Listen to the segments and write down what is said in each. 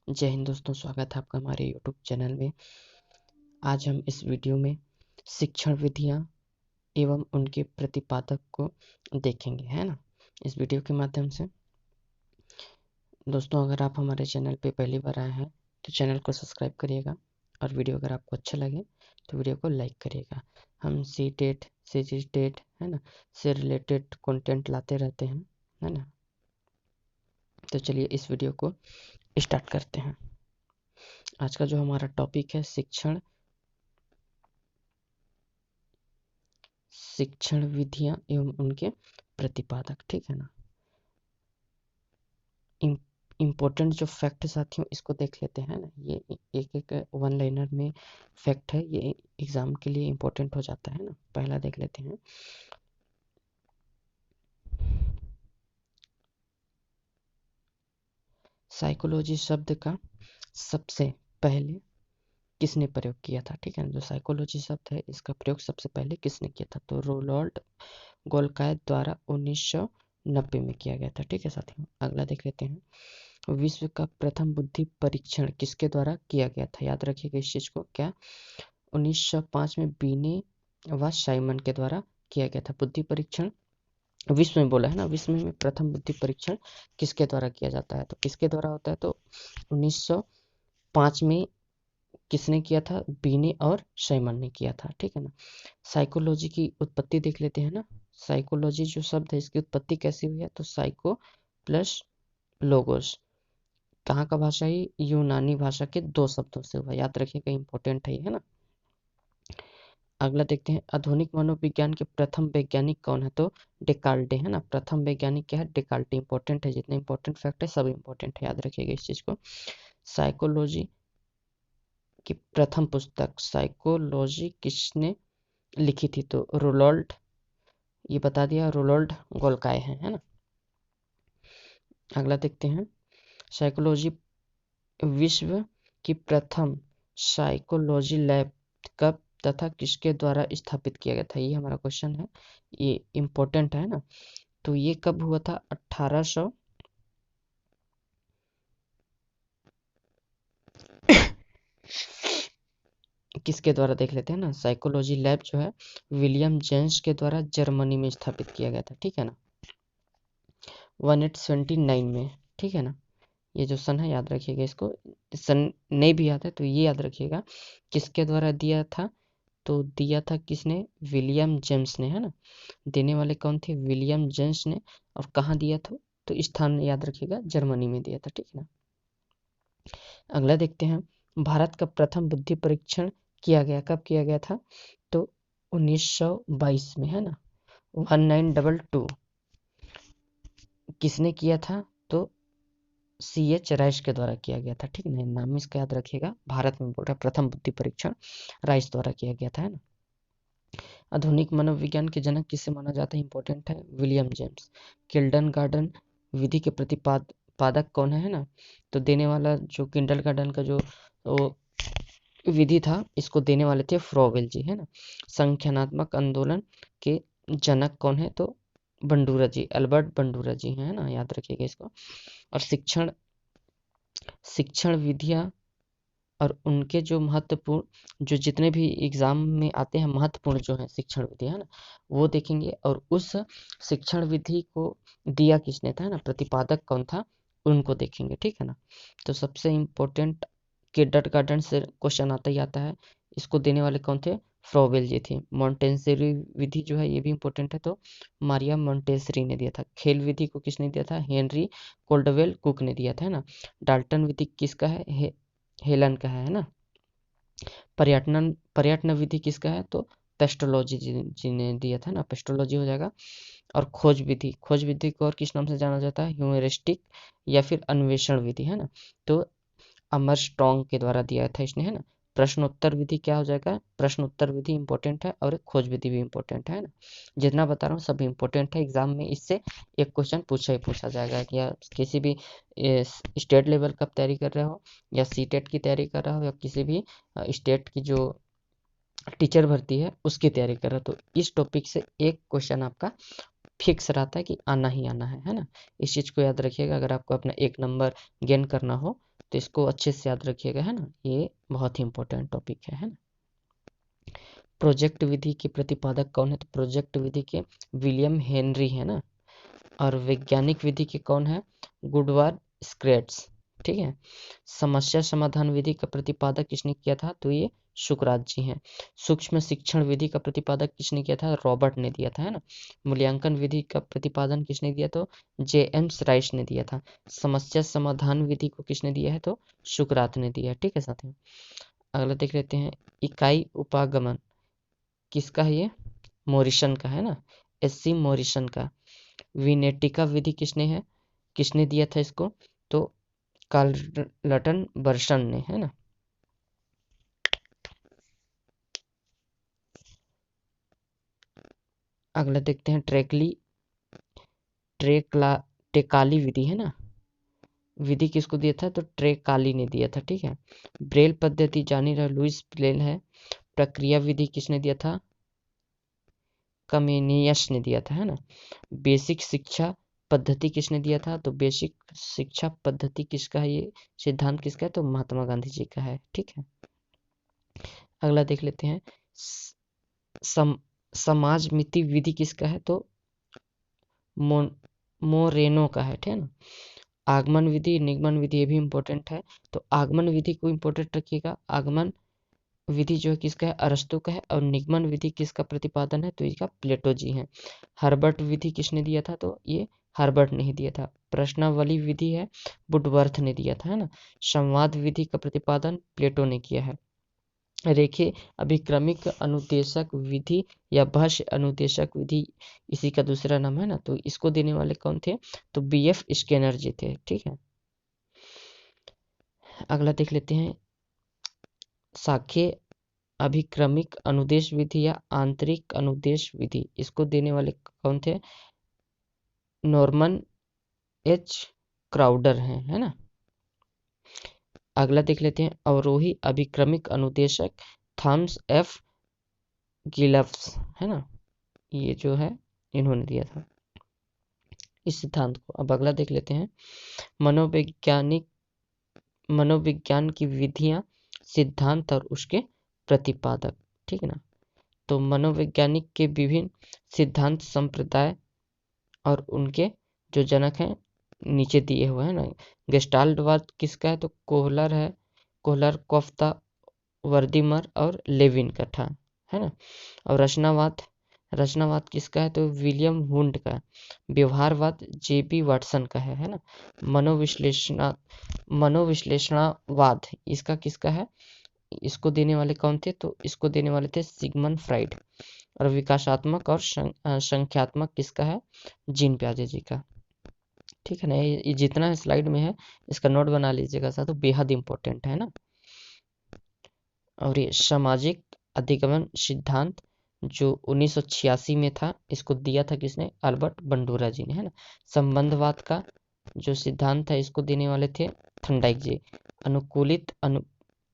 जय हिंद दोस्तों, स्वागत है आपका हमारे यूट्यूब चैनल में। आज हम इस वीडियो में शिक्षण विधियां एवं उनके प्रतिपादक को देखेंगे, है ना। इस वीडियो के माध्यम से दोस्तों, अगर आप हमारे चैनल पे पहली बार आए हैं तो चैनल को सब्सक्राइब करिएगा और वीडियो अगर आपको अच्छा लगे तो वीडियो को लाइक करिएगा। हम सी-टेट, सी-जी-टेट, है ना, से रिलेटेड कंटेंट लाते रहते हैं, है ना। तो चलिए इस वीडियो को स्टार्ट करते हैं। आज का जो हमारा टॉपिक है शिक्षण विधियां एवं उनके प्रतिपादक, ठीक है ना। इम्पोर्टेंट जो फैक्ट साथियों, इसको देख लेते हैं ना। ये एक एक वन लाइनर में फैक्ट है, ये एग्जाम के लिए इम्पोर्टेंट हो जाता है ना। पहला देख लेते हैं। साइकोलॉजी शब्द का सबसे पहले किसने प्रयोग किया था, ठीक है। जो साइकोलॉजी शब्द है इसका प्रयोग सबसे पहले किसने किया था, तो रोनाल्ड गोल्काय द्वारा 1990 में किया गया था, ठीक है साथियों। अगला देख लेते हैं। विश्व का प्रथम बुद्धि परीक्षण किसके द्वारा किया गया था, याद रखिएगा इस चीज को। क्या 1905 में बीने व साइमन के द्वारा किया गया था बुद्धि परीक्षण। विश्व में बोला है ना, विश्व में प्रथम बुद्धि परीक्षण किसके द्वारा किया जाता है, तो किसके द्वारा होता है, तो 1905 में किसने किया था, बीने और साइमन ने किया था, ठीक है ना। साइकोलॉजी की उत्पत्ति देख लेते हैं ना। साइकोलॉजी जो शब्द है इसकी उत्पत्ति कैसी हुई है, तो साइको प्लस लोगोस, कहाँ का भाषा है, यूनानी भाषा के दो शब्दों से हुआ, याद रखिएगा, इंपॉर्टेंट है ना। अगला देखते हैं। आधुनिक मनोविज्ञान के प्रथम वैज्ञानिक कौन है, तो डेकाल्टे, है ना। प्रथम वैज्ञानिक क्या है, डेकाल्टे। इंपॉर्टेंट है, जितने इंपॉर्टेंट फैक्ट है सब इंपॉर्टेंट है, याद रखिएगा इस चीज को। साइकोलॉजी की प्रथम पुस्तक साइकोलॉजी किसने लिखी थी, तो रोनाल्ड, ये बता दिया, रोनाल्ड गोल्काय है ना। अगला देखते हैं। साइकोलॉजी विश्व की प्रथम साइकोलॉजी लैब कब तथा किसके द्वारा स्थापित किया गया था, ये हमारा क्वेश्चन है, ये इम्पोर्टेंट है ना। तो ये कब हुआ था, 1800 किसके द्वारा देख लेते हैं ना। साइकोलॉजी लैब जो है विलियम जेम्स के द्वारा जर्मनी में स्थापित किया गया था, ठीक है ना, 1879 में, ठीक है ना। ये जो सन है याद रखिएगा इसको, सन नहीं भी याद है तो ये याद रखिएगा। किसके द्वारा दिया था, तो दिया था किसने, विलियम जेम्स ने, है ना। देने वाले कौन थे, विलियम जेम्स ने। और कहाँ दिया था, तो स्थान याद रखिएगा, जर्मनी में दिया था, ठीक है ना। अगला देखते हैं। भारत का प्रथम बुद्धि परीक्षण किया गया, कब किया गया था, तो 1922 में, है ना, 1922 किसने किया था, तो C.H. राइस के द्वारा किया गया था, ठीक है ना। नाम इसका याद रखिएगा, भारत में बोल रहा है प्रथम बुद्धि परीक्षण राइस द्वारा किया गया था, है ना। आधुनिक मनोविज्ञान के जनक किसे माना जाता है, इंपॉर्टेंट है, विलियम जेम्स। किल्डन विधि के प्रतिपादक कौन है ना, तो देने वाला जो किंडरगार्टन का जो वो विधि था, इसको देने वाले थे फ्रोवेल जी, है ना। संख्यानात्मक आंदोलन के जनक कौन है, तो बंडूरा जी, अल्बर्ट बंडूरा जी है ना, याद रखिएगा इसको। और शिक्षण विधियां और उनके जो महत्वपूर्ण, जो जितने भी एग्जाम में आते हैं महत्वपूर्ण जो है शिक्षण विधि, है ना, वो देखेंगे। और उस शिक्षण विधि को दिया किसने था, है ना, प्रतिपादक कौन था, उनको देखेंगे, ठीक है ना। तो सबसे इम्पोर्टेंट किंडरगार्टन से क्वेश्चन आता ही आता है, इसको देने वाले कौन थे, फ्रोवेल जी थे। मॉन्टेसरी विधि जो है ये भी इम्पोर्टेंट है, तो मारिया मॉन्टेसरी ने दिया था। खेल विधि को किसने दिया था, हेनरी कोल्डवेल कुक ने दिया था, है ना। डाल्टन विधि किसका है, हेलन का है ना। पर्यटन विधि किसका है, तो पेस्ट्रोलॉजी जी ने दिया था ना, पेस्ट्रोलॉजी हो जाएगा। और खोज विधि को और किस नाम से जाना जाता है, ह्यूरिस्टिक या फिर अन्वेषण विधि, है ना। तो अमर स्ट्रॉन्ग के द्वारा दिया था इसने, है ना। प्रश्नोत्तर विधि क्या हो जाएगा, प्रश्नोत्तर विधि इंपॉर्टेंट है और खोज विधि भी इंपॉर्टेंट है ना। जितना बता रहा हूँ सब इंपॉर्टेंट है, एग्जाम में इससे एक क्वेश्चन पूछा जाएगा, या किसी भी स्टेट लेवल का तैयारी कर रहे हो या सीटेट की तैयारी कर रहे हो या किसी भी स्टेट की जो टीचर भर्ती है उसकी तैयारी कर रहे हो, तो इस टॉपिक से एक क्वेश्चन आपका फिक्स रहता है कि आना ही आना है ना। इस चीज को याद रखिएगा, अगर आपको अपना 1 नंबर गेन करना हो तो इसको अच्छे से याद रखिएगा, है ना, ये बहुत ही इंपॉर्टेंट टॉपिक है ना। प्रोजेक्ट विधि के प्रतिपादक कौन है? तो प्रोजेक्ट विधि के विलियम हेनरी है ना। और वैज्ञानिक विधि के कौन है? गुडवार्ड स्क्रेट्स, ठीक है। समस्या समाधान विधि का प्रतिपादक किसने किया था? तो ये सुकरात जी हैं। सूक्ष्म शिक्षण विधि का प्रतिपादक किसने किया था? रॉबर्ट ने दिया था, है ना। मूल्यांकन विधि का प्रतिपादन किसने दिया? तो जेएम्स राइस ने दिया था। समस्या समाधान विधि को किसने दिया है? तो सुकरात ने दिया है, ठीक है साथियों। अगला देख लेते हैं, इकाई उपागमन किसका है? ये मोरिसन का है ना, एससी मोरिसन का। विनेटिका विधि किसने दिया था इसको? तो कार्लटन बर्सन ने, है ना। अगला देखते हैं, टेकाली विधि है ना, विधि किसको दिया था? तो ट्रेकाली ने दिया था, ठीक है। ब्रेल पद्धति जानी रहा लुइस ब्रेल है। प्रक्रिया विधि किसने दिया था? कमेनियस ने दिया था, है ना। बेसिक शिक्षा पद्धति किसने दिया था? तो बेसिक शिक्षा पद्धति किसका है? ये सिद्धांत किसका है? तो महात्मा गांधी जी का है, ठीक है। अगला देख लेते हैं, समाज मिति विधि किसका है? तो मोरेनो का है, ठीक है ना। आगमन विधि, निगमन विधि, ये भी इंपॉर्टेंट है। तो आगमन विधि को इंपॉर्टेंट रखिएगा। आगमन विधि जो है किसका है? अरस्तु का है। और निगमन विधि किसका प्रतिपादन है? तो इसका प्लेटो जी हैं। हर्बर्ट विधि किसने दिया था? तो ये हर्बर्ट ने ही दिया था। प्रश्नावली विधि है, वुडवर्थ ने दिया था, है ना। संवाद विधि का प्रतिपादन प्लेटो ने किया है। रेखीय अभिक्रमिक अनुदेशक विधि या भाष्य अनुदेशक विधि इसी का दूसरा नाम है ना। तो इसको देने वाले कौन थे? तो बीएफ स्कैनर जी थे, ठीक है। अगला देख लेते हैं, शाखीय अभिक्रमिक अनुदेश विधि या आंतरिक अनुदेश विधि, इसको देने वाले कौन थे? नॉर्मन एच क्राउडर हैं, है ना। अगला देख लेते हैं, अवरोही अभिक्रमिक अनुदेशक थॉमस एफ गिलफ्स, है ना। ये जो है इन्होंने दिया था इस सिद्धांत को। अब अगला देख लेते हैं, मनोविज्ञान की विधियां, सिद्धांत और उसके प्रतिपादक, ठीक है ना। तो मनोवैज्ञानिक के विभिन्न सिद्धांत संप्रदाय और उनके जो जनक हैं नीचे दिए हुए हैं ना। गेस्टाल्टवाद किसका है? तो कोहलर, कोफ्ता, वर्दीमर और लेविन का था, है ना। और रचनावाद किसका है? तो विलियम वुंड का। व्यवहारवाद जेबी वाटसन का है ना। मनोविश्लेषणवाद इसका किसका है? इसको देने वाले कौन थे? तो इसको देने वाले थे सिगमंड फ्राइड। और विकासात्मक और संख्यात्मक किसका है? जीन प्याजे जी का, ठीक है ना। ये जितना स्लाइड में है इसका नोट बना लीजिएगा साथ, तो बेहद इंपॉर्टेंट है ना। और ये सामाजिक अधिगमन सिद्धांत जो 1986 में था, इसको दिया था किसने? अल्बर्ट बंडूरा जी ने, है ना। संबंधवाद का जो सिद्धांत था इसको देने वाले थे थंडाइक जी। अनुकूलित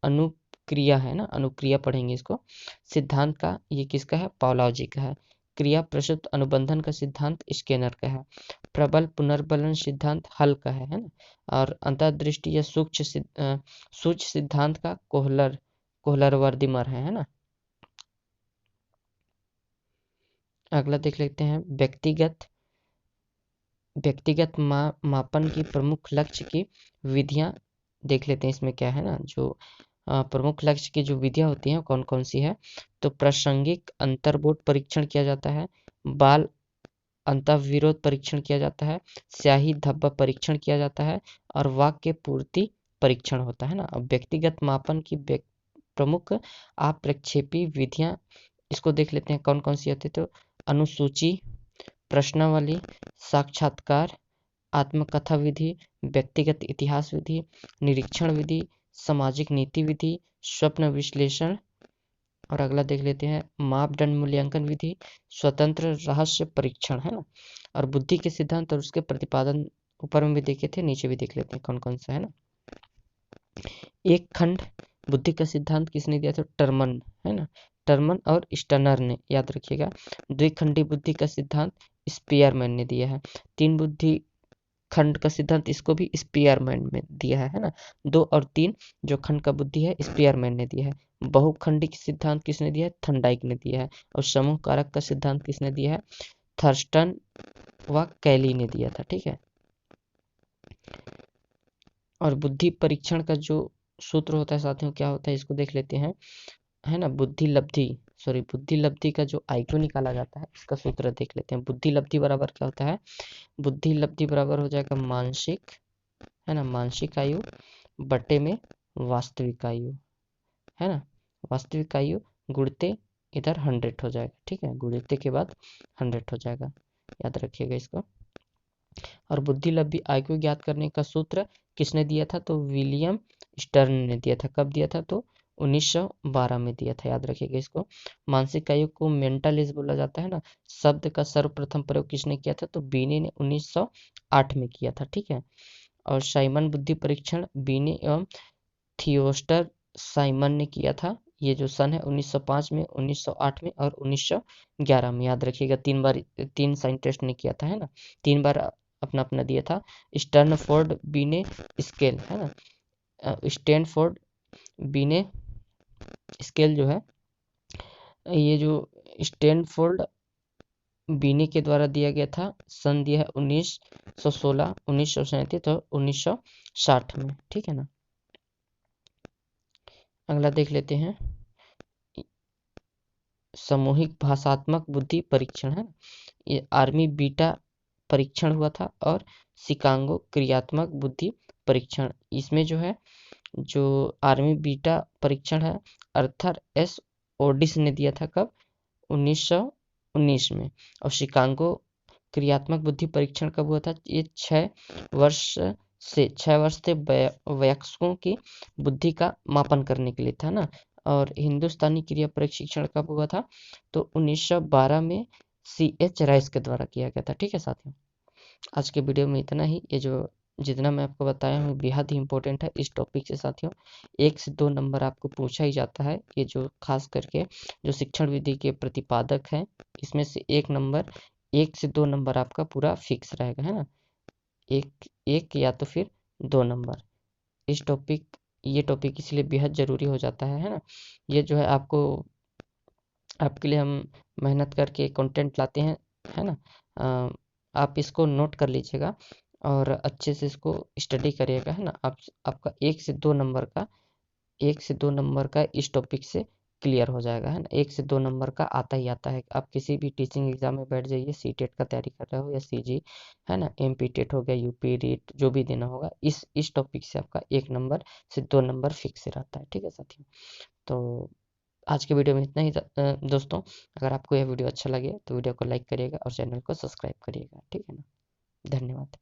अनुक्रिया है ना, अनुक्रिया पढ़ेंगे इसको। सिद्धांत का ये किसका है? पावलोव जी का है। क्रिया प्रसूत अनुबंधन का सिद्धांत स्केनर का है। प्रबल पुनर्बलन सिद्धांत हल का है ना। और अंतर्दृष्टि या सूक्ष्म सिद्धांत का कोहलर वर्दीमर है ना। अगला देख लेते हैं, व्यक्तिगत मापन की प्रमुख लक्ष्य की विधियां देख लेते हैं। इसमें क्या है ना, जो प्रमुख लक्ष्य की जो विधियां होती हैं कौन कौन सी है? तो प्रासंगिक अंतर्बोध परीक्षण किया जाता है, बाल अंतःविरोध परीक्षण किया जाता है, स्याही धब्बा परीक्षण किया जाता है और वाक्य पूर्ति परीक्षण होता है ना। अब व्यक्तिगत मापन की प्रमुख अप्रक्षेपी विधियां इसको देख लेते हैं कौन कौन सी होती है। तो अनुसूची, प्रश्नावली, साक्षात्कार, आत्मकथा विधि, व्यक्तिगत इतिहास विधि, निरीक्षण विधि, सामाजिक नीति विधि, स्वप्न विश्लेषण। और अगला देख लेते हैं, मापदंड मूल्यांकन विधि, स्वतंत्र रहस्य परीक्षण, है ना। और बुद्धि के सिद्धांत और उसके प्रतिपादन ऊपर में भी देखे थे, नीचे भी देख लेते हैं कौन कौन सा है ना। एक खंड बुद्धि का सिद्धांत किसने दिया था? टर्मन, है ना। टर्मन और स्टनर ने, याद रखिएगा। द्विखंडी बुद्धि का सिद्धांत स्पीयरमैन ने दिया है। तीन बुद्धि खंड का सिद्धांत इसको भी स्पीयरमैन में दिया है ना। 2 और 3 जो खंड का बुद्धि है स्पीयरमैन ने दिया है। बहुखंडी सिद्धांत किसने दिया है? थर्नडाइक ने दिया है। और समूह कारक का सिद्धांत किसने दिया है? थर्स्टन व कैली ने दिया था, ठीक है। और बुद्धि परीक्षण का जो सूत्र होता है साथियों क्या होता है इसको देख लेते हैं, है ना। बुद्धि लब्धि का जो आईक्यू निकाला जाता है इसका सूत्र देख लेते हैं। बुद्धि लब्धि बराबर क्या होता है? बुद्धि लब्धि बराबर हो जाएगा मानसिक, है ना, मानसिक आयु बटे में वास्तविक आयु, है ना। वास्तविक आयु गुणते इधर 100 हो जाएगा, ठीक है। गुणित के बाद 100 हो जाएगा, याद रखिएगा इसको। और बुद्धि लब्धि आयु ज्ञात करने का सूत्र किसने दिया था? तो विलियम स्टर्न ने दिया था। कब दिया था? तो 1912 में दिया था, याद रखिएगा इसको। मानसिक आयु को मेंटल एज बोला जाता है ना। शब्द का सर्वप्रथम प्रयोग किसने किया था? तो बीने ने 1908 में किया था, ठीक है। और साइमन बुद्धि परीक्षण बीने एवं थियोस्टर साइमन ने किया था। ये जो सन है 1905 में, 1908 में और 1911 में, याद रखिएगा। 3 बार 3 साइंटिस्ट ने किया था, है ना। 3 बार अपना अपना दिया था। स्टर्नफोर्ड बीने स्केल, है ना। स्टैनफोर्ड बीने स्केल जो है, ये जो स्टैनफोर्ड बीने के द्वारा दिया गया था, सन दिया है 1916, 1937 और 1960 में, ठीक है ना। अगला देख लेते हैं, सामूहिक भाषात्मक बुद्धि परीक्षण, है। ये आर्मी बीटा परीक्षण हुआ था। और शिकागो क्रियात्मक बुद्धि परीक्षण, इसमें जो है जो आर्मी बीटा परीक्षण है अर्थर एस ओडिस ने दिया था। कब? 1919 में। और शिकागो क्रियात्मक बुद्धि परीक्षण कब हुआ था? ये 6 वर्ष से वयस्कों की बुद्धि का मापन करने के लिए था ना। और हिंदुस्तानी क्रिया प्रशिक्षण कब हुआ था? तो 1912 में CH राइस के द्वारा किया गया था, ठीक है साथियों। आज के वीडियो में इतना ही। ये जो जितना मैं आपको बताया हूँ बेहद ही इम्पोर्टेंट है इस टॉपिक से साथियों। 1 से 2 नंबर आपको पूछा ही जाता है। ये जो खास करके जो शिक्षण विधि के प्रतिपादक हैं इसमें से 1 नंबर, 1 से 2 नंबर आपका पूरा फिक्स रहेगा, है ना। एक या तो फिर 2 नंबर। ये टॉपिक इसलिए बेहद ज़रूरी हो जाता है ना। ये जो है आपके लिए हम मेहनत करके कंटेंट लाते हैं, है ना। आप इसको नोट कर लीजिएगा और अच्छे से इसको स्टडी करिएगा, है ना। आपका 1 से 2 नंबर का इस टॉपिक से क्लियर हो जाएगा, है ना। 1 से 2 नंबर का आता ही आता है। आप किसी भी टीचिंग एग्जाम में बैठ जाइए, सीटेट का तैयारी कर रहे हो या सीजी, है ना, एमपी टेट हो गया, यूपी रीट, जो भी देना होगा, इस टॉपिक से आपका 1 नंबर से 2 नंबर फिक्स रहता है, ठीक है साथियों। तो आज के वीडियो में इतना ही दोस्तों। अगर आपको यह वीडियो अच्छा लगे तो वीडियो को लाइक करिएगा और चैनल को सब्सक्राइब करिएगा, ठीक है ना। धन्यवाद।